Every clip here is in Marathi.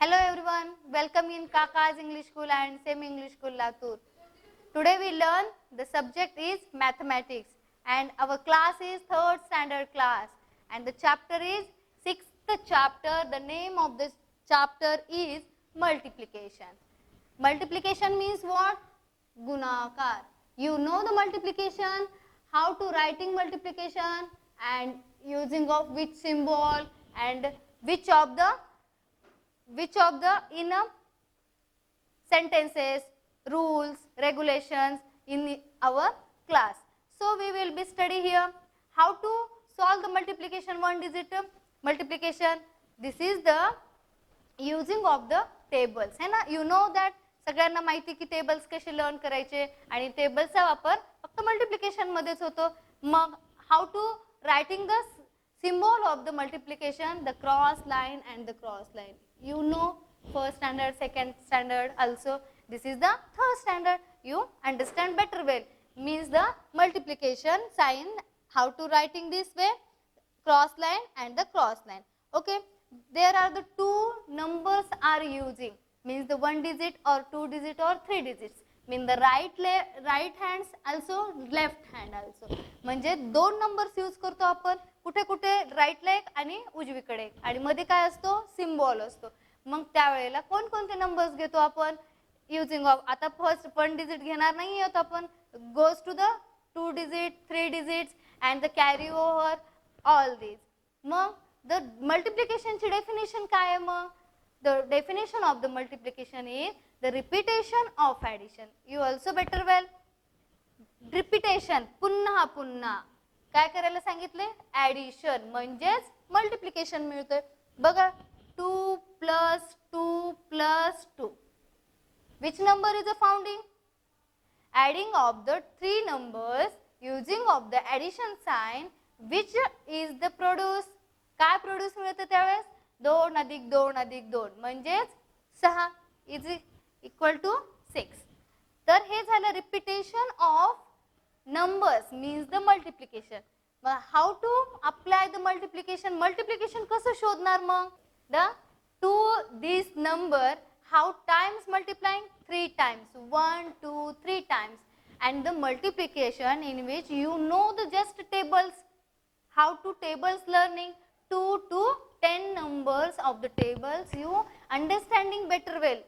Hello everyone, welcome in Kaka's English School and Semi English School Latur. Today we learn the subject is mathematics and our class is 3rd standard class and the chapter is 6th chapter. The name of this chapter is multiplication. Multiplication means what? Gunakar. You know the multiplication, how to writing multiplication and using of which symbol and which of the in sentences, rules, regulations in our class. So we will be study here how to solve the multiplication one digit multiplication. This is the using of the tables है ना. You know that सगळ्यांना माहिती की टेबल्स कसे लर्न करायचे आणि टेबल्सचा वापर फक्त मल्टिप्लिकेशन मध्येच होतो. मग how to writing the symbol of the multiplication, the cross line and the cross line. You know first standard, second standard also. This is the third standard. You understand better well. Means the multiplication sign, how to writing this way, cross line and the cross line. Okay. There are the two numbers are using. Means the one digit or two digit or three digits. Mean the right hands also left hand also. म्हणजे दोन नंबर्स यूज करतो आपण कुठे कुठे राईट लेग आणि उजवीकडे आणि मध्ये काय असतो सिम्बॉल असतो. मग त्यावेळेला कोणकोणते नंबर्स घेतो आपण युजिंग ऑफ. आता फर्स्ट वन डिजिट घेणार नाही आहोत आपण. Goes to the two digit, three digits and the carry over all these. मग द मल्टिप्लिकेशनची डेफिनेशन काय आहे मग? The definition of the multiplication is the repetition of addition. You also better well. Repetition, पुन्हा पुन्हा काय करायला सांगितले? ॲडिशन म्हणजेच मल्टिप्लिकेशन मिळतोय. बघा 2 + 2 + 2. Which number is the founding? Adding of the three numbers using of the addition sign, which is the produce. काय प्रोड्यूस मिळतं त्यावेळेस? 2 + 2 + 2 म्हणजेच 6 इज इक्वल टू 6. तर हे झालं repetition of numbers means the multiplication. मग how to apply the multiplication. Multiplication कसं शोधणार मग? The two this number how times multiplying? 3 times. 1 2 3 times. And the multiplication in which you know the just tables. How to tables learning? 2 to 10 numbers of the tables you understanding better well.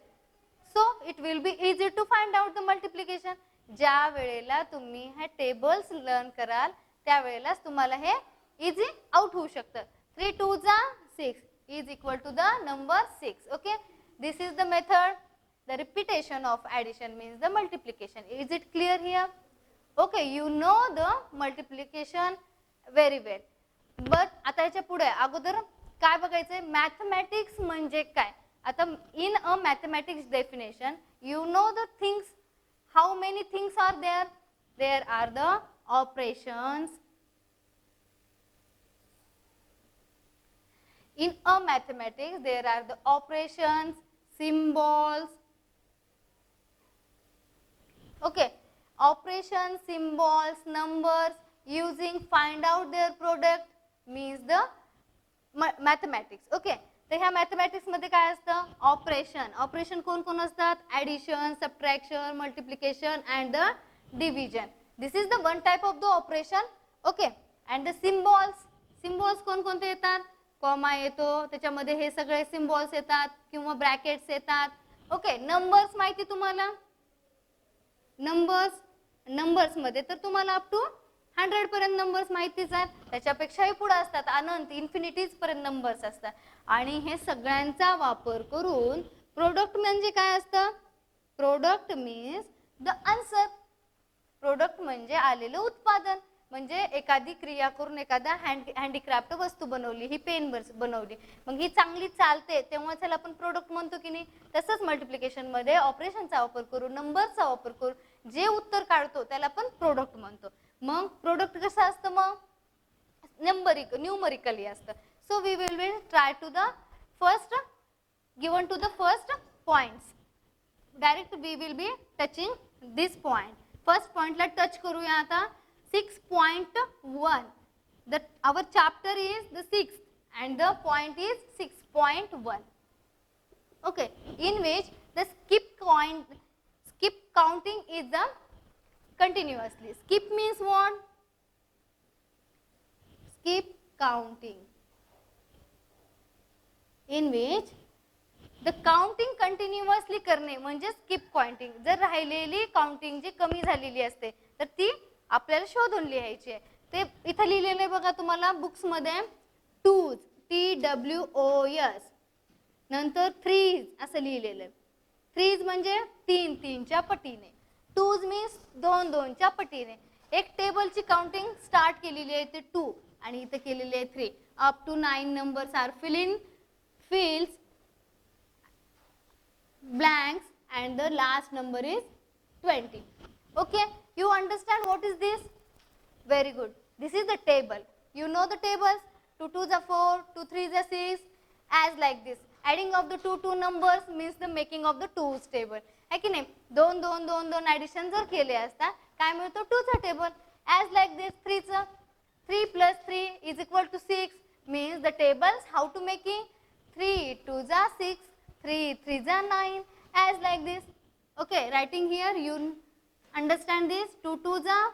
So it will be easy to find out the multiplication. ज्या वेळेला तुम्ही हे टेबल्स लर्न कराल त्यावेळेलाच तुम्हाला हे इझी आउट होऊ शकतं. 3 2 जा 6 is equal to the number 6. Okay, this is the method. The repetition of addition means the multiplication. Is it clear here? Okay, you know the multiplication very well. But आता याच्या पुढे अगोदर काय बघायचंय? मॅथमॅटिक्स म्हणजे काय. आता in a mathematics definition you know the things. How many things are there? There are the operations. In a mathematics there are the operations, symbols. Okay, operation, symbols, numbers using find out their product means the mathematics. Okay, तर ह्या मॅथमॅटिक्स मध्ये काय असतं? ऑपरेशन. ऑपरेशन कोण कोण असतात? Addition, subtraction, multiplication and the division. This is the one type of the operation. Okay, and the symbols. Symbols कोणकोणते येतात? कॉमा येतो, त्याच्यामध्ये हे सगळे सिम्बॉल्स येतात किंवा ब्रॅकेट्स येतात. ओके, नंबर्स माहिती तुम्हाला? नंबर्स मध्ये तर तुम्हाला अप टू 100 पर्यंत नंबर्स माहितीच आहेत. त्याच्यापेक्षाही पुढे असतात, अनंत इन्फिनिटीज पर्यंत नंबर्स असतात. आणि हे सगळ्यांचा वापर करून प्रोडक्ट म्हणजे काय असतं? Product means the answer. Product म्हणजे आलेलं उत्पादन. म्हणजे एखादी क्रिया करून एखादा हँडीक्राफ्ट वस्तू बनवली, ही पेन बनवली, मग ही चांगली चालते तेव्हा त्याला आपण प्रोडक्ट म्हणतो की नाही. तसंच मल्टिप्लिकेशन मध्ये ऑपरेशनचा वापर करून, नंबरचा वापर करून जे उत्तर काढतो त्याला आपण प्रोडक्ट म्हणतो. मग प्रोडक्ट कसं असतं? मग न्यूमरिकली असतं. So we will try to the first given to the first points. Direct we will be touching this point. First पॉइंटला टच करूया आता. 6.1. Our chapter is the 6th and the point is 6.1. Okay, in which the skip counting is the continuously. Skip means what? Skip counting, in which the counting continuously करणे म्हणजे स्किप काउंटिंग. जर राहिलेली काउंटिंग जी कमी झालेली असते तर ती आपल्याला शोधून लिहायची आहे. ते इथं लिहिलेलं आहे बघा तुम्हाला बुक्स मध्ये, टूज TWOS, नंतर थ्रीज असं लिहिलेलं आहे. थ्रीज म्हणजे 3 3च्या पटीने, टूज मीन्स 2 2च्या पटीने. एक टेबलची काउंटिंग स्टार्ट केलेली आहे ते 2 आणि इथं केलेली आहे 3. Up to 9 numbers are fills blanks and the last number is 20. Okay, you understand what is this? Very good. This is the table. You know the tables. 2 2s are 4, 2 3s are 6, as like this. Adding of the two numbers means the making of the twos table. है की नाही? 2 2 2 2 addition जर केले असता काय मिळतो? 2चा टेबल. As like this 3चा, 3 plus 3 is equal to 6 means the tables how to making? 3 2s are 6, 3 3s are 9, as like this. Okay, writing here you understand this. 2 2s are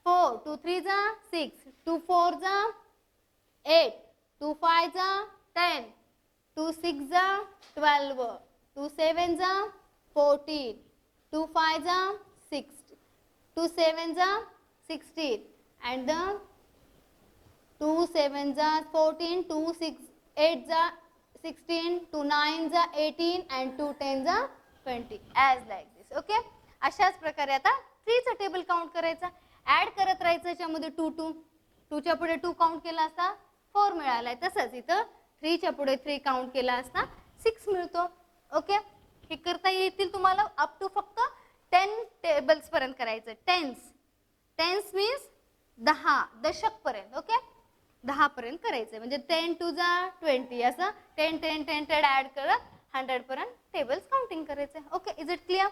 4, 2 3s are 6, 2 4s are 8, 2 5s are 10, 2 6s are 12, 2 7s are 14, 2 5s are 6, 2 7s are 16, and the 2 7s are 14, 2 6 8s are 16, 2 9s are 18 and 2 10s are 20, as like this. Okay, अशाच प्रकारे आता 3चा टेबल काउंट करायचा. ऍड करत राहायचं, याच्यामध्ये 2 2, 2च्या पुढे 2 काउंट केला असता 4 मिळालाय. तसंच इथं 3च्या पुढे 3 काउंट केला असता 6 मिळतो. ओके, हे करता येतील तुम्हाला. अप टू फक्त 10 टेबल्स पर्यंत करायचं. टेन्स मीन्स 10 दशक पर्यंत. ओके, 10 पर्यंत करायचं म्हणजे 10 2 जा 20 असं 10 10 10 10 ऍड करत 100 पर्यंत टेबल्स काउंटिंग करायचे. Okay, is it clear?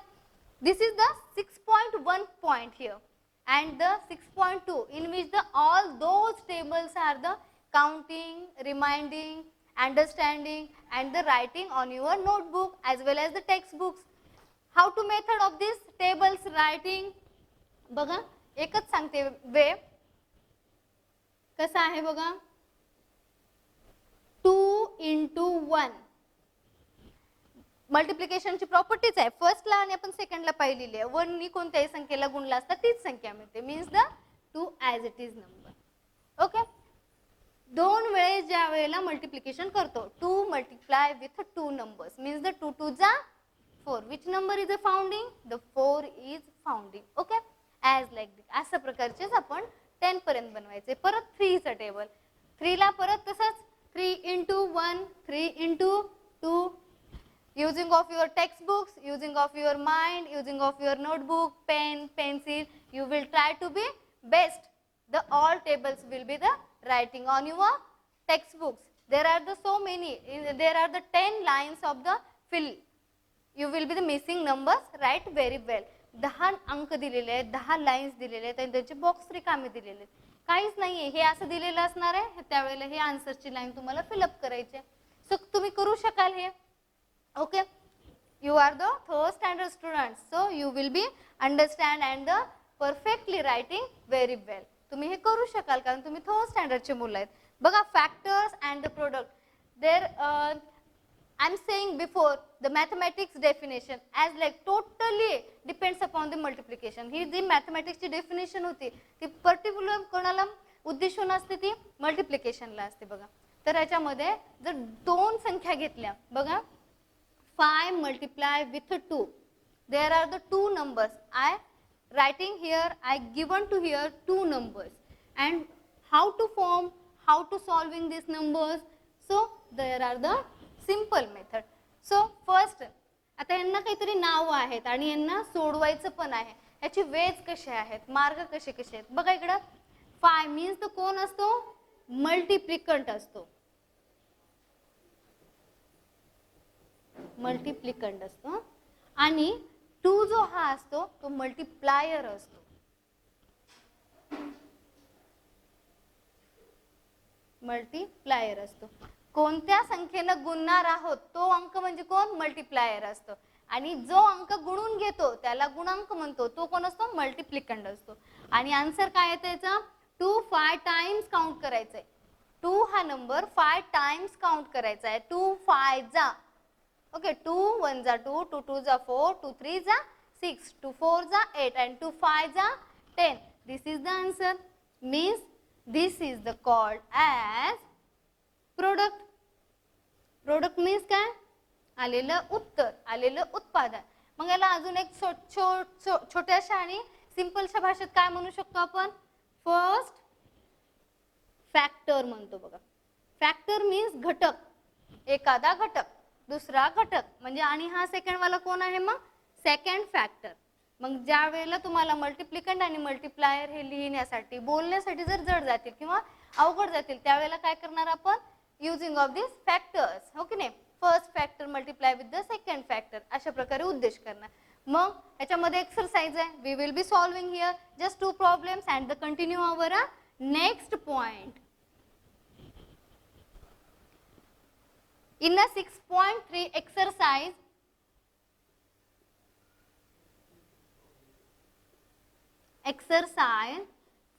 This is the 6.1 point here and the 6.2 in which the all those tables are the counting, reminding, understanding and the writing on your notebook as well as the textbooks. How to method of this tables writing? बघा एकच सांगते वे. कसं आहे बघा, 2 into 1 मल्टिप्लिकेशनची प्रॉपर्टीज आहे. फर्स्टला आणि आपण सेकंडला पाहिलेली आहे. 1 नी कोणत्याही संख्येला गुणला असता तीच संख्या मिळते. Means the 2 as it is number. Okay, 2 वेळेस ज्या वेळेला मल्टिप्लिकेशन करतो, 2 multiply with 2 numbers means the 2 2 जा 4. Which number is a founding? The 4 is founding. Okay, as like this. अशा प्रकारचेच आपण 10 पर्यंत बनवायचे. परत 3चं टेबल, 3ला परत तसंच 3 into 1, 3 into 2. Using of your textbooks, using of your mind, using of your notebook, pen, pencil, you will try to be best. The all tables will be the writing on your textbooks. There are the so many, there are the 10 lines of the fill. You will be the missing numbers, write very well. 10 अंक दिलेले आहेत, 10 लाईन्स दिलेले आहेत आणि त्यांचे बॉक्स रिकामे दिलेले आहेत. काहीच नाहीये, हे असं दिलेलं असणार आहे. त्यावेळेला हे आन्सरची लाईन तुम्हाला फिलअप करायची आहे. सो तुम्ही करू शकाल हे. Okay, you are the 3rd standard students, so you will be understand and the perfectly writing very well. तुम्ही हे करू शकाल कारण तुम्ही 3rd standard चे मुलं आहेत. बघा factors and the product. There I am saying before the mathematics definition as like totally depends upon the multiplication. ही जी मॅथमॅटिक्सची डेफिनेशन होती ती पर्टिक्युलर कोणाला उद्देशून असते? ती मल्टिप्लिकेशनला असते. बघा तर याच्यामध्ये जर 2 संख्या घेतल्या, बघा 5 multiply with 2. There are the 2 numbers. I writing here, I given to here 2 numbers. And how to form, how to solving these numbers? So there are the simple method. So first, आता यांना काहीतरी नाव आहेत आणि यांना सोडवायचं पण आहे. याची वेज कसे आहेत, मार्ग कसे कसे आहेत. बघा इकडं 5 मीन्स द कोण असतो? मल्टिप्लिकंट असतो. मल्टिप्लिकंट असतो आणि 2 जो हा असतो तो मल्टिप्लायर असतो. मल्टिप्लायर असतो. कोणत्या संख्येनं गुणणार आहोत तो अंक म्हणजे कोण, मल्टिप्लायर असतो. आणि जो अंक गुणून घेतो त्याला गुणांक म्हणतो, तो कोण असतो, मल्टिप्लिकंड असतो. आणि आन्सर काय येतं याचा, 2 5 टाइम्स काउंट करायचा आहे. 2 हा नंबर 5 टाइम्स काउंट करायचा आहे. 2 5 जा, ओके, 2 1 जा 2, 2 2 जा 4, 2 3 जा 6, 2 4 जा 8 and 2 5 जा 10. This is the answer. Means this is the called as product. Product means काय, आलेलं उत्तर, आलेलं उत्पादन. मग याला अजून एक छोट्याशा आणि सिंपलशा भाषेत काय म्हणू शकतो आपण, फर्स्ट फॅक्टर म्हणतो बघा. फॅक्टर मीन्स घटक, एखादा घटक, दुसरा घटक म्हणजे. आणि हा सेकंड वाला कोण आहे मग, सेकंड फॅक्टर. मग ज्या वेळेला तुम्हाला मल्टिप्लिकंड आणि मल्टिप्लायर हे लिहिण्यासाठी, बोलण्यासाठी जर जड जातील किंवा अवघड जातील त्यावेळेला काय करणार आपण, युजिंग ऑफ दिस फॅक्टर्स, हो की नाही. First factor multiply with the second factor, अशा प्रकारे उद्देश करणार. मग याच्यामध्ये एक्सरसाइज आहे, we will be solving here just 2 problems and the continue our next point. In a 6.3 exercise,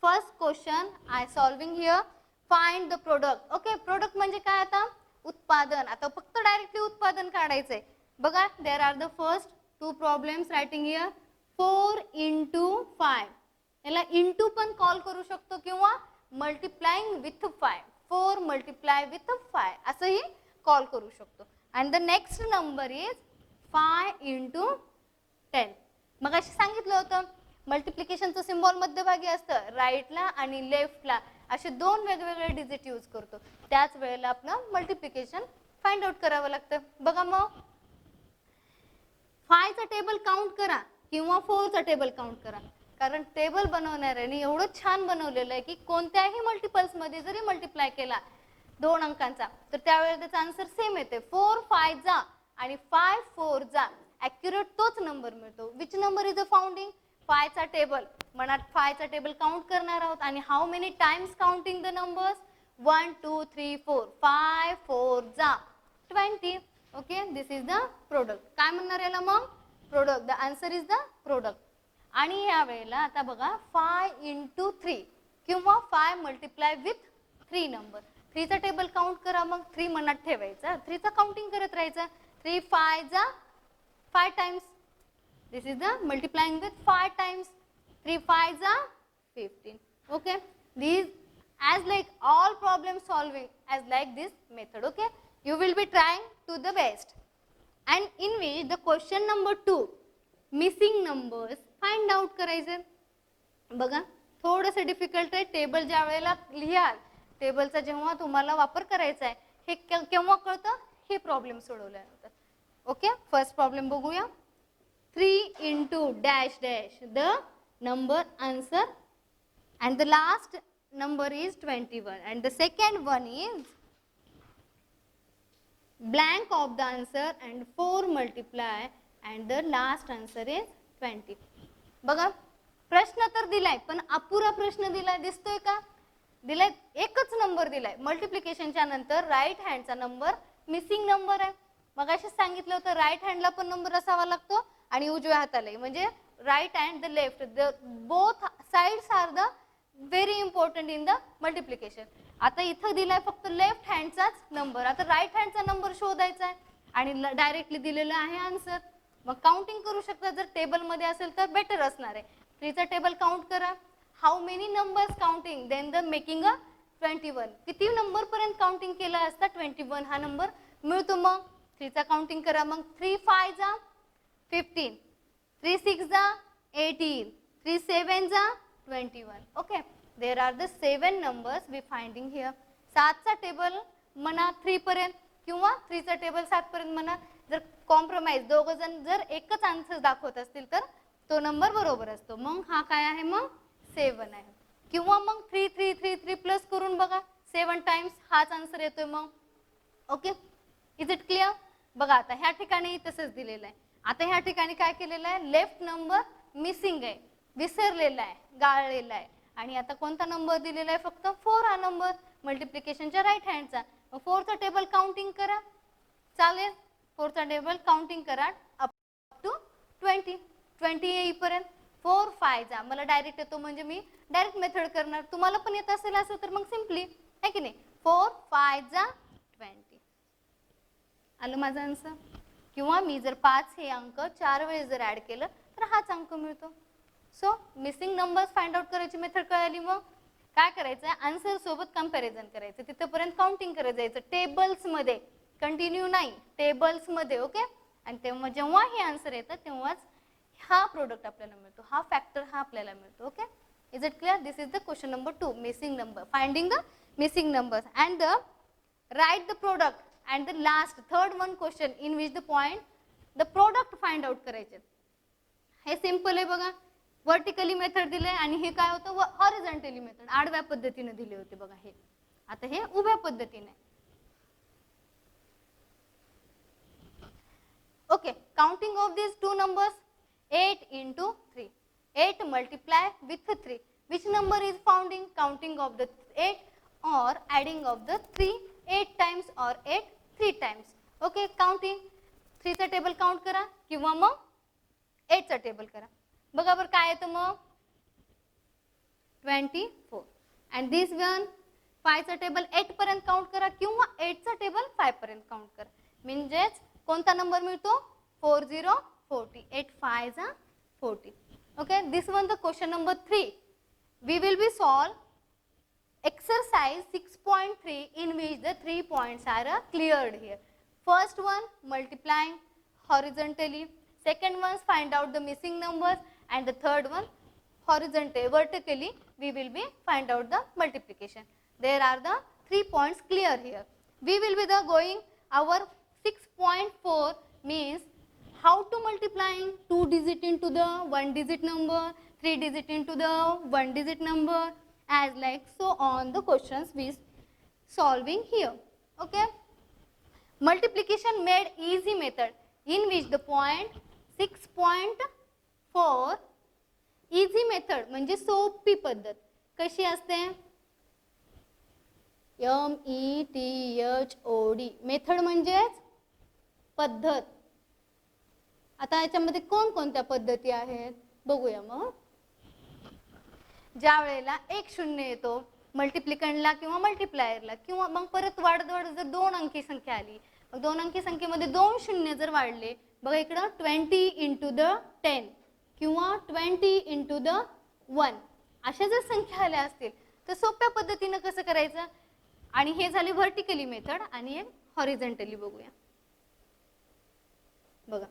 first question I solving here, find the product. Okay, product म्हणजे काय, आता उत्पादन. आता फक्त डायरेक्टली उत्पादन काढायचंय बघा. there are the first 2 problems writing here. 4 into 5, याला into पण कॉल करू शकतो किंवा multiplying with 5, 4 multiply with 5 असंही कॉल करू शकतो. and the next number is 5 into 10. मग अशी सांगितलं होतं मल्टिप्लिकेशनचं सिम्बॉल मध्यभागी असतं, राईटला आणि लेफ्टला असे 2 वेगवेगळे डिजिट यूज करतो. त्याच वेळेला आपलं मल्टिप्लिकेशन फाइंड आउट करावं लागतं. बघा मग 5 चा टेबल काउंट करा किंवा 4 चा टेबल काउंट करा. कारण टेबल बनवणाऱ्याने एवढं छान बनवलेलं आहे की कोणत्याही मल्टिपल्स मध्ये जरी मल्टिप्लाय केला 2 अंकांचा तर त्यावेळेला त्याचा आन्सर सेम येते. 4 5 जा आणि 5 4 जा, ॲक्युरेट तोच नंबर मिळतो. Which number is a founding, 5 चा टेबल. मनात 5 चा टेबल काउंट करणार आहोत आणि how many times counting the numbers, 1 2 3 4, 5 4 जा 20. Okay, this is the product. काय म्हणणार याला मग, product. The answer is the product. आणि या वेळेला आता बघा 5 into 3 किंवा 5 मल्टिप्लाय विथ 3 नंबर. 3 चा टेबल काउंट करा, मग 3 मनात ठेवायचा, 3 चा काउंटिंग करत राहायचं. 3 5 जा 5 times. This is the multiplying with 5 times. 3 5 जा 15. Okay, these as like all problem solving as like this method. Okay, you will be trying to the best. And in which the question number 2, missing numbers find out करायचे. बघा थोडंसं डिफिकल्ट आहे. टेबल ज्या वेळेला लिहाल, टेबलचा जेव्हा तुम्हाला वापर करायचा आहे हे केव्हा कळतं, हे प्रॉब्लेम सोडवल्यानंतर. ओके, फर्स्ट प्रॉब्लेम बघूया. 3 into dash dash the number answer and the last number is 21 and the second one is blank of the answer and 4 multiply and the last answer is 20. बघा प्रश्न तर दिलाय पण अपुरा प्रश्न दिलाय, दिसतोय का, दिलाय एकच नंबर दिलाय. मल्टिप्लिकेशनच्या नंतर राईट हँडचा नंबर मिसिंग नंबर आहे. मग अशीच सांगितलं होतं राईट हँडला पण नंबर असावा लागतो आणि उजव्या हातालाही, म्हणजे right and the left, the both sides are the very important in the multiplication. आता इथं दिलाय फक्त लेफ्ट हँडचाच नंबर, आता राईट हँडचा नंबर शोधायचा आहे आणि डायरेक्टली दिलेला आहे आन्सर. मग काउंटिंग करू शकता, जर टेबल मध्ये असेल तर बेटर असणार आहे. 3 चा टेबल काउंट करा, how many numbers counting, then the making a 21. किती नंबर पर्यंत काउंटिंग केला असता 21 हा नंबर मिळतो. मग 3 चा काउंटिंग करा, मग 3 5 जा 15, 3 6 जा 18, 3 7 जा 21. Okay, there are the 7 numbers we finding here. 7 चा टेबल म्हणा 3 पर्यंत किंवा 3 चा टेबल 7 पर्यंत म्हणा. जर कॉम्प्रोमाइज दोघ जण जर एकच आन्सर दाखवत असतील तर तो नंबर बरोबर असतो. मग हा काय आहे, मग 7 आहे. किंवा मग 3 3 3 3 प्लस करून बघा 7 टाइम्स हाच आन्सर येतोय मग. Okay, is it clear. बघा आता ह्या ठिकाणी तसंच दिलेलं आहे. आता ह्या ठिकाणी काय केलेलं आहे, लेफ्ट नंबर मिसिंग आहे, विसरलेला आहे, गाळलेला आहे. आणि आता कोणता नंबर दिलेला आहे, फक्त 4 हा नंबर मल्टिप्लिकेशनच्या राईट हँडचा. फोरचा टेबल काउंटिंग करा, चालेल. फोरचा टेबल काउंटिंग करा अप टू 20 येईपर्यंत. 4 5 जा, मला डायरेक्ट येतो म्हणजे मी डायरेक्ट मेथड करणार. तुम्हाला पण येत असेल असं तर मग सिम्पली, आहे की नाही. 4 5 जा 20. आलं माझं आन्सर. किंवा मी जर 5 हे अंक 4 वेळेस जर ऍड केलं तर हाच अंक मिळतो. So missing numbers find out करायची मेथड कळाली. मग काय करायचं, आन्सर सोबत कंपॅरिझन करायचं, तिथपर्यंत काउंटिंग करत जायचं टेबल्स मध्ये, कंटिन्यू नाही, टेबल्स मध्ये. ओके. आणि तेव्हा जेव्हा हे आन्सर येतं तेव्हाच हा प्रोडक्ट आपल्याला मिळतो, हा फॅक्टर हा आपल्याला मिळतो. Okay. Is it clear? This is the question number 2, missing number, finding the missing numbers and the right the product and the last third one question in which the point the product find out करायचे. हे सिंपल आहे बघा. वर्टिकली मेथड दिले आणि हे काय होतं, हॉरिझॉन्टली मेथड आडव्या पद्धतीने दिले होते बघा. हे आता हे उभ्या पद्धतीने. Okay. Counting of these two numbers, 8 into 3. 8 multiply with 3. Which number is founding? Counting of the 8 or adding of the 3 8 times or 8 3 times. Okay. Counting 3 चा टेबल काउंट करा किंवा मग 8 चा टेबल करा. बघा बरं काय येतं मग 24. अँड दिस वन 5 चा टेबल 8 पर्यंत काउंट करा किंवा 8 चा टेबल 5 पर्यंत काउंट करा. म्हणजेच कोणता नंबर मिळतो 4040. 8 5 जा 40. Okay. This one the question number 3. We will be solve exercise 6.3 in which the 3 points are cleared here. First one multiplying horizontally, second one find out the missing numbers, and the third one vertically we will be find out the multiplication. There are the 3 points clear here. We will be the going our 6.4 means how to multiplying 2 digit into the 1 digit number, 3 digit into the 1 digit number, as like so on the questions we solving here. Okay. Multiplication made easy method in which the point 6.4 easy method म्हणजे सोपी पद्धत कशी असते, METHOD मेथड म्हणजेच पद्धत. आता याच्यामध्ये कोणकोणत्या पद्धती आहेत बघूया. मग ज्या वेळेला एक शून्य येतो मल्टिप्लिकंडला किंवा मल्टिप्लायरला किंवा मग परत वाढत वाढत जर 2 अंकी संख्या आली, मग 2 अंकी संख्येमध्ये 2 शून्य जर वाढले, बघा इकडं 20 into the 10 किंवा 20 into the 1 अशा जर संख्या आल्या असतील तर सोप्या पद्धतीनं कसं करायचं. आणि हे झाले व्हर्टिकली मेथड आणि एक हॉरिझॉन्टली. बघूया. बघा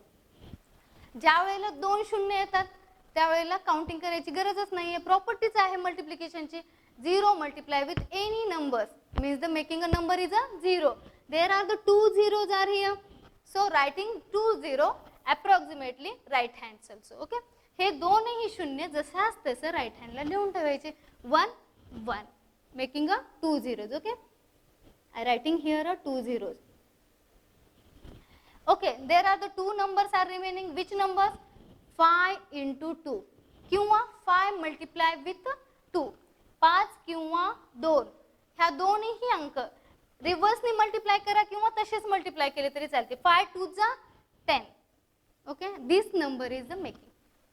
ज्या वेळेला 2 शून्य येतात त्यावेळेला काउंटिंग करायची गरजच नाहीये. प्रॉपर्टीज आहे मल्टिप्लिकेशनची. 0 multiply with any numbers means the making a number is a 0. There are the 2 zeros are here. So writing 2 0 approximately right hands also. Okay. हे दोनही शून्य जसाच तसं राईट हँडला लिहून ठेवायचे. 1 1 making a 2 zeros. Okay. I writing here a 2 zeros. Okay, there are the 2 numbers are remaining. Which numbers? 5 into 2 किंवा 5 multiply with 2. 5 किंवा 2 ह्या दोन्ही अंक रिव्हर्सनी मल्टिप्लाय करा किंवा तसेच मल्टिप्लाय केले तरी चालते. 5 2 जा 10. Okay. This number is the making.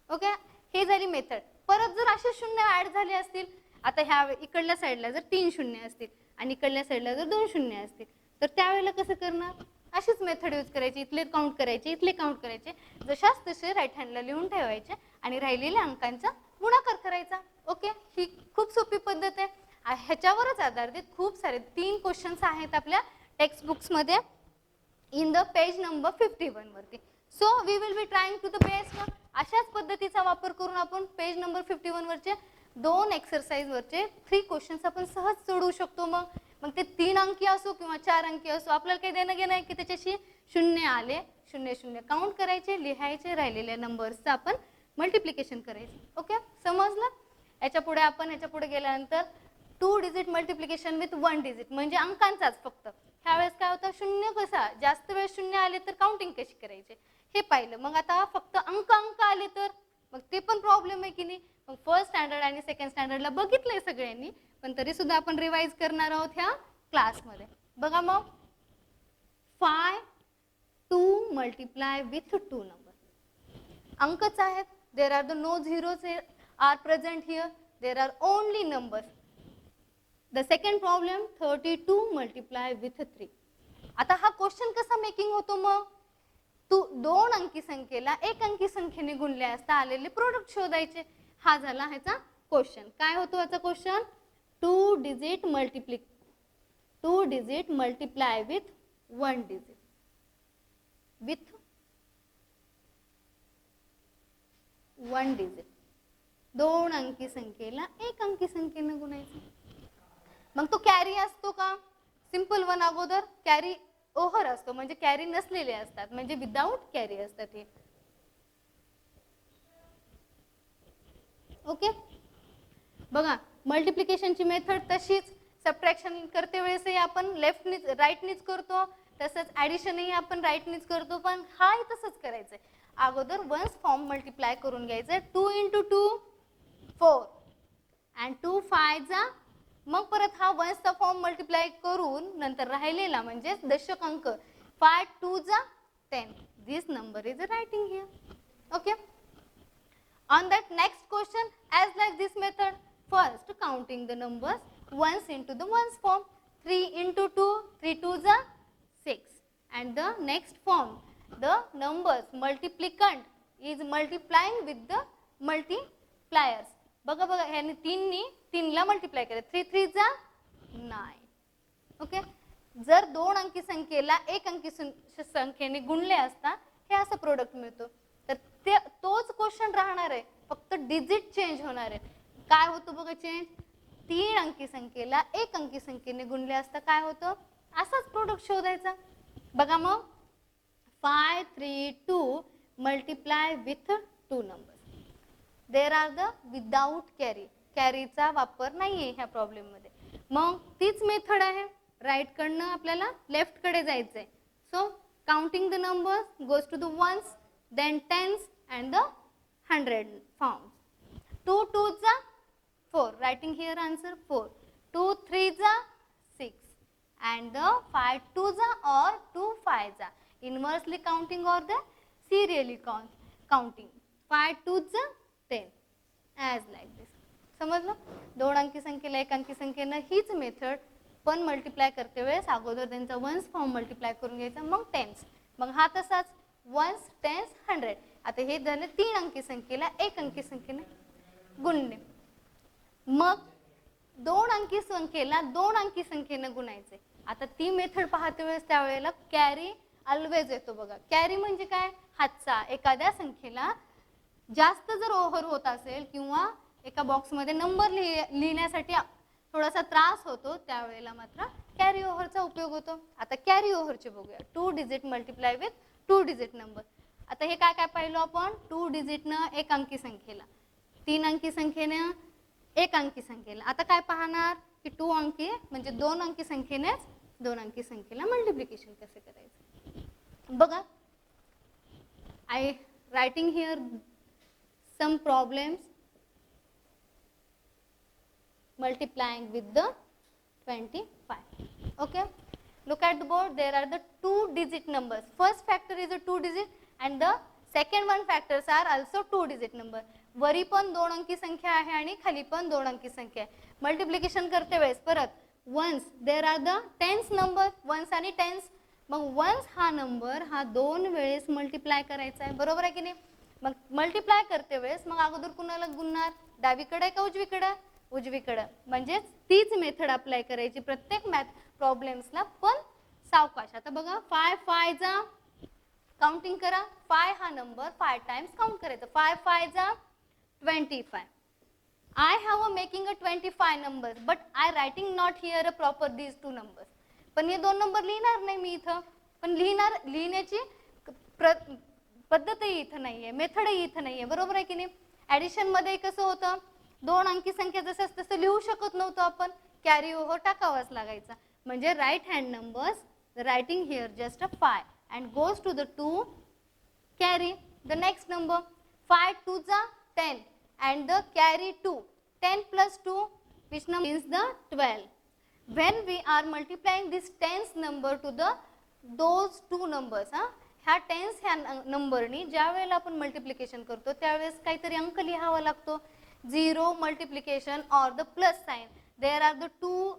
Okay. हे झाली मेथड. परत जर असे शून्य ऍड झाले असतील, आता ह्या इकडल्या साईडला जर 3 शून्य असतील आणि इकडल्या साईडला जर 2 शून्य असतील तर त्यावेळेला कसं करणार, अशीच मेथड यूज करायची. इथले काउंट करायचे, इथले काउंट करायचे, जशाच तसे राईट हँडला लिहून ठेवायचे आणि राहिलेल्या अंकांचा गुणाकार करायचा. ओके. ही खूप सोपी पद्धत आहे. ह्याच्यावरच आधारित खूप सारे 3 क्वेश्चन्स आहेत आपल्या टेक्स्ट बुक्स मध्ये इन द पेज नंबर 51 वरती. So we will be trying to the best. अशाच पद्धतीचा वापर करून आपण पेज नंबर 51 वरचे 2 एक्सरसाइज वरचे 3 क्वेश्चन्स आपण सहज सोडवू शकतो. मग ते 3 अंकी असो किंवा 4 अंकी असो, आपल्याला काही देणं घेणं आहे की त्याच्याशी शून्य आले, 0 0 काउंट करायचे, लिहायचे, राहिलेल्या नंबर्सचं आपण मल्टिप्लिकेशन करायचं. ओके. समजलं. याच्या पुढे आपण ह्याच्या पुढे गेल्यानंतर 2 डिजिट मल्टिप्लिकेशन विथ 1 डिजिट म्हणजे अंकांचाच फक्त. ह्यावेळेस काय होतं, शून्य कसा जास्त वेळ शून्य आले तर काउंटिंग कशी करायचे हे पाहिलं. मग आता फक्त अंक आले तर मग ते पण प्रॉब्लेम आहे की नाही. मग फर्स्ट स्टँडर्ड आणि सेकंड स्टँडर्डला बघितलंय सगळ्यांनी, पण तरी सुद्धा आपण रिवाइज करणार आहोत ह्या क्लासमध्ये. बघा मग 5 2 मल्टिप्लाय विथ 2 नंबर. अंकच आहेत. There are the no zeros are present here. There are only numbers. The second problem 32 multiply with 3. आता हा क्वेश्चन कसा मेकिंग होतो मग? तू 2 अंकी संख्येला 1 अंकी संख्येने गुणले असता आलेले प्रोडक्ट शोधायचे. हा झाला ह्याचा क्वेश्चन. काय होतो याचा question? 2 digit multiply with 1 digit with 1 digit. 2 अंकी संख्येला 1 अंकी संख्येने गुणायचं. मग तो कॅरी असतो का? सिंपल वन अगोदर कॅरी ओव्हर असतो, म्हणजे कॅरी नसलेले असतात, म्हणजे विदाउट कॅरी असतात हे. ओके, बघा मल्टिप्लिकेशनची मेथड तशीच. सबट्रॅक्शन करते वेळेसही आपण लेफ्टनीच राईटनीच करतो, तसंच ॲडिशनही आपण राईटनीच करतो, पण हाही तसंच करायचंय. अगोदर वन्स फॉर्म मल्टिप्लाय करून घ्यायचं. 2 × 2 4 अँड 2 5 मग परत हा वन्सचा फॉर्म मल्टिप्लाय करून नंतर राहिलेला म्हणजे दशक अंक 5 2 10. This number is writing here. Okay, on that next question as like this method, first counting the numbers ones into the ones form. 3 × 2 3 2 6 and the next form the numbers multiplicand is multiplying with the multipliers. बघा बघा ह्याने 3 ला मल्टिप्लाय केलं. 3 3 9. ओके, जर 2 अंकी संख्येला 1 अंकी संख्येने गुणले असता हे असं प्रोडक्ट मिळतो. तर ते तोच क्वेश्चन राहणार आहे, फक्त डिजिट चेंज होणार आहे. काय होतं बघा चेंज? 3 अंकी संख्येला 1 अंकी संख्येने गुणले असता काय होतं? असाच प्रोडक्ट शोधायचा. बघा मग 5 3 2 multiply with 2 number. There are the without carry. कॅरीचा वापर नाहीये ह्या प्रॉब्लेम मध्ये. मग तीच मेथड आहे. राईट कडनं आपल्याला लेफ्ट कडे जायचंय. So counting the numbers goes to the ones, then tens and the 100 forms. 2 2 4, writing here answer 4. 2 3 6 and the 5 2 or 2 5 inversely counting or the serially counting. 5 2 10 as like this. समजलं? 2 अंकी संख्येला 1 अंकी संख्येनं हीच मेथड पण मल्टिप्लाय करते वेळेस अगोदर त्यांचा वन्स फॉर्म मल्टिप्लाय करून घ्यायचा, मग टेन्स. मग हा तसाच वन्स टेन्स 100. आता हे झालं 3 अंकी संख्येला 1 अंकी संख्येने गुणणे. मग 2 अंकी संख्येला 2 अंकी संख्येने गुणायचे. आता ती मेथड पाहते वेळेस त्यावेळेला कॅरी ऑलवेज येतो बघा. कॅरी म्हणजे काय? हातचा एखाद्या संख्येला जास्त जर ओव्हर होत असेल किंवा एका बॉक्समध्ये नंबर लिहिण्यासाठी थोडासा त्रास होतो त्यावेळेला मात्र कॅरी ओव्हरचा उपयोग होतो. आता कॅरी ओव्हरचे बघूया. 2 digit multiply with 2 digit number. आता हे काय काय पाहिलं आपण? 2 डिजिटनं 1 अंकी संख्येला, 3 अंकी संख्येनं 1 अंकी संख्येला. आता काय पाहणार की 2 अंकी म्हणजे 2 अंकी संख्येनेच 2 अंकी संख्येला मल्टिप्लिकेशन कसे करायचं बघा. I writing here some problems multiplying with the 25. Okay, look at the board. There are the 2 digit numbers. First factor is a 2 digit and the second one factors are also 2 digit number. वरी पण 2 अंकी संख्या आहे आणि खाली पण 2 अंकी संख्या आहे. मल्टिप्लिकेशन करते वेळेस परत ones there are the tens number, ones आणि टेन्स. मग वन्स हा नंबर हा 2 वेळेस मल्टिप्लाय करायचा आहे, बरोबर आहे की नाही? मग मल्टिप्लाय करते वेळेस मग अगोदर कुणाला गुणणार? डावीकडे का उजवीकडे? उजवीकडे. म्हणजे तीच मेथड अप्लाय करायची प्रत्येक मॅथ प्रॉब्लेम्सला, पण सावकाश. आता बघा 5 5 काउंटिंग करा. 5 हा नंबर 5 टाइम्स काउंट करायचा. 5 5 25. I have a making a 25 numbers but I writing not here a proper these 2 numbers. पण हे 2 नंबर लिहिणार नाही मी इथं, पण लिहिण्याची पद्धतही इथं नाहीये, मेथडही इथं नाहीये, बरोबर आहे की नाही? ॲडिशन मध्ये कसं होतं? 2 अंकी संख्या जसं तसं लिहू शकत नव्हतो आपण, कॅरी ओव्हर टाकावाच लागायचा. म्हणजे right hand numbers writing here just a 5 and goes to the 2 carry. The next number 5 2 10 and the carry 2. 10 plus 2 which number is the 12. when we are multiplying this tens number to the those two numbers, ह्या टेन्स ह्या नंबरनी ज्या वेळेला आपण मल्टिप्लिकेशन करतो त्यावेळेस काहीतरी अंक लिहावा लागतो. 0 मल्टिप्लिकेशन और the plus sign, there are the 2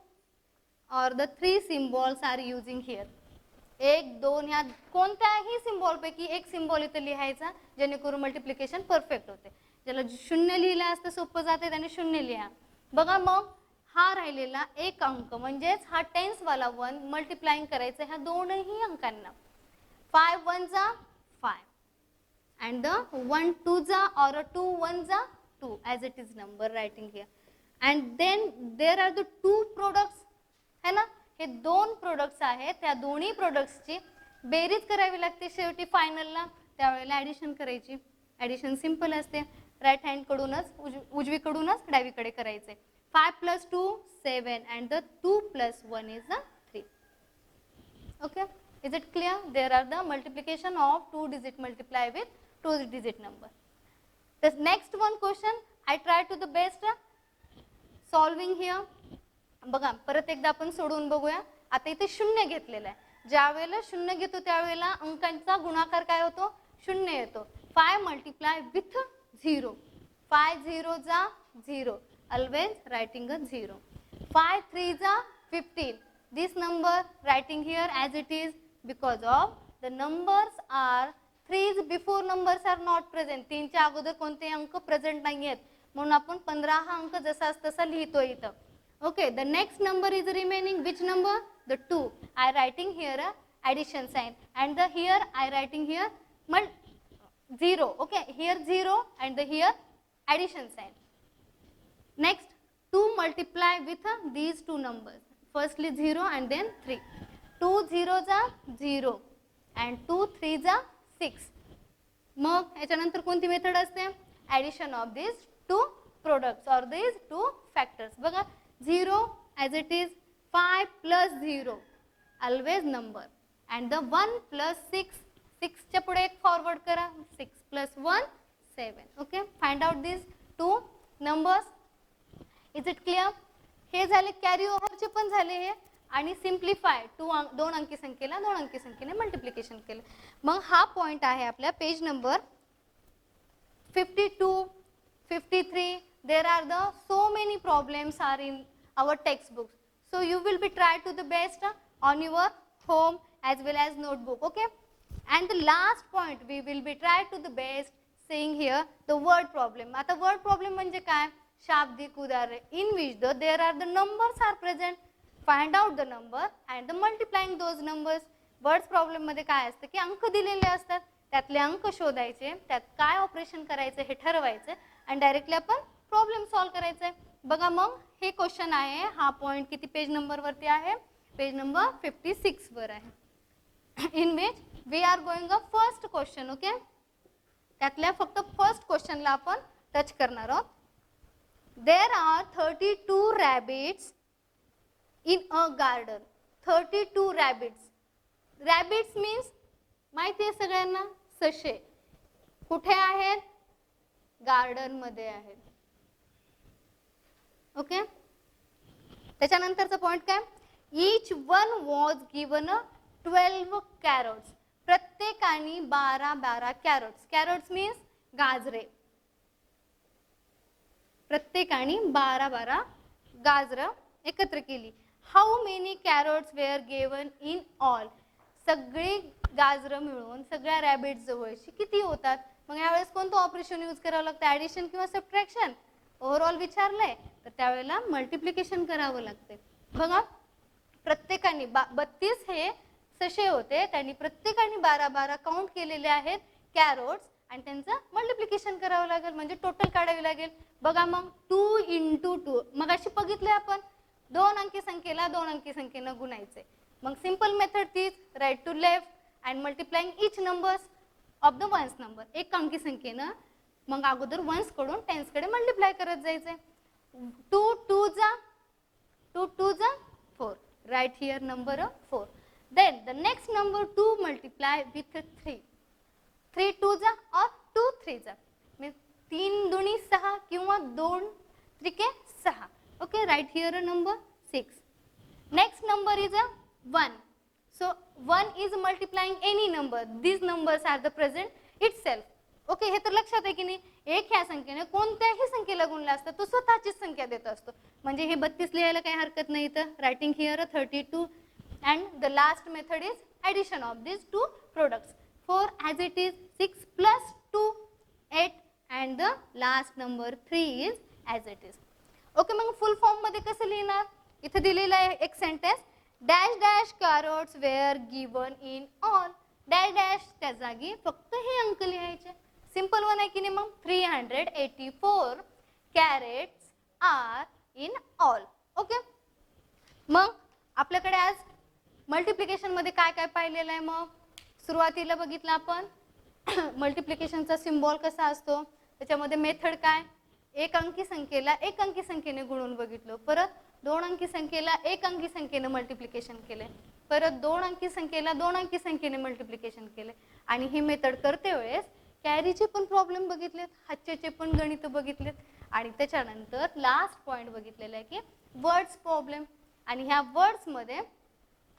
और the 3 symbols are using here. 1 2 ह्या कोणत्याही सिम्बॉल पैकी एक सिम्बॉल इथे लिहायचा जेणेकरून मल्टिप्लिकेशन परफेक्ट होते. ज्याला शून्य लिहिलं असतं सोपं जाते त्याने शून्य लिहा. बघा मग हा राहिलेला एक अंक म्हणजेच हा टेन्स वाला 1 मल्टिप्लाइंग करायचं ह्या दोनही अंकांना. 5 1 जा 5 and the 1 2 जा or a 2 1 जा 2 as it is number writing here. And then there are the two products, है ना. हे दोन प्रोडक्ट्स आहेत, त्या दोन्ही प्रोडक्ट्सची बेरीज करावी लागते शेवटी फायनलला. त्यावेळेला ॲडिशन करायची. ॲडिशन सिंपल असते, राईट हँड कडूनच उजवीकडूनच डावीकडे करायचे. 5 + 2 7 and the 2 + 1 is the 3. Okay, is it clear? There are the multiplication of 2-digit multiply with 2-digit number. The next one question I try to the best solving here. बघा परत एकदा आपण सोडवून बघूया. आता इथे शून्य घेतलेला आहे. ज्या वेळेला शून्य घेतो त्यावेळेला अंकांचा गुणाकार काय होतो? शून्य येतो. 5 मल्टिप्लाय विथ 0. 5 0 जा 0, always writing a 0. 5 3 जा 15. This number writing here as it is because of the numbers are 3's before numbers are not present. 3 च्या अगोदर कोणते अंक प्रेझेंट नाही आहेत म्हणून आपण 15 हा अंक जसा तसा लिहितो इथं. Okay, the next number is remaining. Which number? The 2. I writing here a addition sign and the here I writing here 0. Okay, here 0 and the here addition sign. Next 2 multiply with these two numbers. Firstly 0 and then 3. 2 0 जा 0 and 2 3 जा 6. मग याच्यानंतर कोणती मेथड असते? Addition of these two products or these two factors. बघा 0 as it is, 5 plus 0 always number and the 1 plus 6, 6 च्या पुढे एक फॉरवर्ड करा. 6 plus 1 7. Okay, find out these two numbers. Is it clear? हे झाले कॅरी ओव्हरचे पण झाले हे आणि सिम्प्लिफाय दोन अंकी संख्येला दोन अंकी संख्येने मल्टिप्लिकेशन केलं. मग हा पॉइंट आहे आपल्या page number 52 53. There are the so many problems are in our textbooks, so you will be try to the best on your home as well as notebook. Okay, and the last point we will be try to the best saying here the word problem. आता word problem म्हणजे काय? शाब्दिक उदाहरण in which there are the numbers are present. Find out the number and the multiplying those numbers. Words problem मध्ये काय असतं की अंक दिलेले असतात, त्यातले अंक शोधायचे, त्यात काय ऑपरेशन करायचं हे ठरवायचं आणि डायरेक्टली आपण प्रॉब्लेम सॉल्व करायचा आहे. बघा मग हे क्वेश्चन आहे, हा पॉइंट किती पेज नंबर वरती आहे? पेज नंबर 56 वर आहे. In which we are going a first question. Okay, त्यातल्या फक्त फर्स्ट क्वेश्चनला आपण टच करणार आहोत. There are 32 rabbits in a garden. 32 rabbits. Rabbits means माहिती आहे सगळ्यांना, ससे. कुठे आहेत? गार्डन मध्ये आहेत. ओके, त्याच्यानंतरचा पॉइंट काय? Each one was given 12 carrots. प्रत्येकाने 12 कॅरोट्स. कॅरोट्स मीन्स गाजरे. प्रत्येकाने 12 गाजरं एकत्र केली. How many carrots were given in all. सगळी गाजरं मिळून सगळ्या रॅबिट जवळची किती होतात? मग यावेळेस कोणतं ऑपरेशन यूज करावं लागतं? ॲडिशन किंवा सबट्रॅक्शन? ओव्हरऑल विचारलंय तर त्यावेळेला मल्टिप्लिकेशन करावं लागते. बघा प्रत्येकाने 32 हे सशे होते, त्यांनी प्रत्येकाने 12 काउंट केलेले आहेत कॅरोट्स आणि त्यांचं मल्टिप्लिकेशन करावं लागेल म्हणजे टोटल काढावी लागेल. बघा मग 2 × 2. मग अशी बघितले आपण दोन अंकी संख्येला दोन अंकी संख्येनं गुणायचे. मग सिंपल मेथड तीच, right to left and multiplying each numbers of the ones number. एक अंकी संख्येनं मग अगोदर वन्स कडून टेन्स कडे मल्टिप्लाय करत जायचे. 2 2 जा 4. Right here number 4. Then the next number 2 multiply with 3. 3 2 जा और 2 3 जा. 3 दुनी 6 किंवा 2 त्रिके 6. Okay, right here number 6. Next number is a 1. So 1 is multiplying any number. These numbers are the present itself. Okay, हे तर लक्षात आहे की नाही. एक ह्या संख्येने कोणत्याही संख्येला गुणला असता तो स्वतःचीच संख्या देत असतो. म्हणजे हे 32 लिहायला काही हरकत नाही. तर writing here 32 and the last method is addition of these two products. 4 as it is, 6 plus 2 8 and the last number 3 is as it is. Okay, मग फुल फॉर्म मध्ये कसं लिहिणार? इथे दिलेला आहे एक sentence, dash dash carrots were given in all. Dash dash त्या जागी फक्त हे अंक लिहायचे. सिंपल वन आहे की नाही. मग 384 carrots are in all. Okay, मग आपल्याकडे आज मल्टिप्लिकेशन मध्ये काय काय पाहिलेलं आहे? मग सुरुवातीला बघितलं आपण मल्टिप्लिकेशनचा सिम्बॉल कसा असतो, त्याच्यामध्ये मेथड काय, एक अंकी संख्येला एक अंकी संख्येने गुणून बघितलं, परत 2 अंकी संख्येला 1 अंकी संख्येने मल्टिप्लिकेशन केले, परत 2 अंकी संख्येला 2 अंकी संख्येने मल्टिप्लिकेशन केले. आणि ही मेथड करते वेळेस कॅरीचे पण प्रॉब्लेम बघितलेत, हातचे पण गणित बघितलेत, आणि त्याच्यानंतर लास्ट पॉइंट बघितलेला आहे की वर्ड्स प्रॉब्लेम. आणि ह्या वर्ड्स मध्ये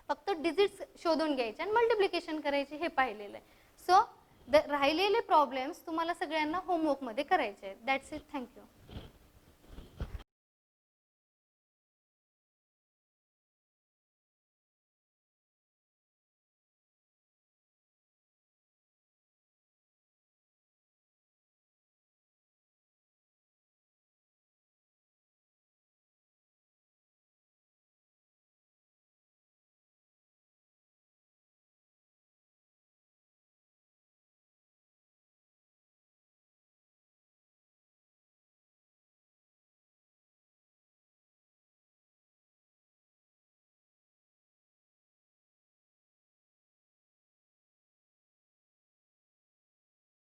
फक्त डिजिट्स शोधून घ्यायचे आणि मल्टिप्लिकेशन करायचे हे पाहिलेलं आहे. सो राहिलेले प्रॉब्लेम्स तुम्हाला सगळ्यांना होमवर्क मध्ये करायचे आहेत. That's it. थँक्यू.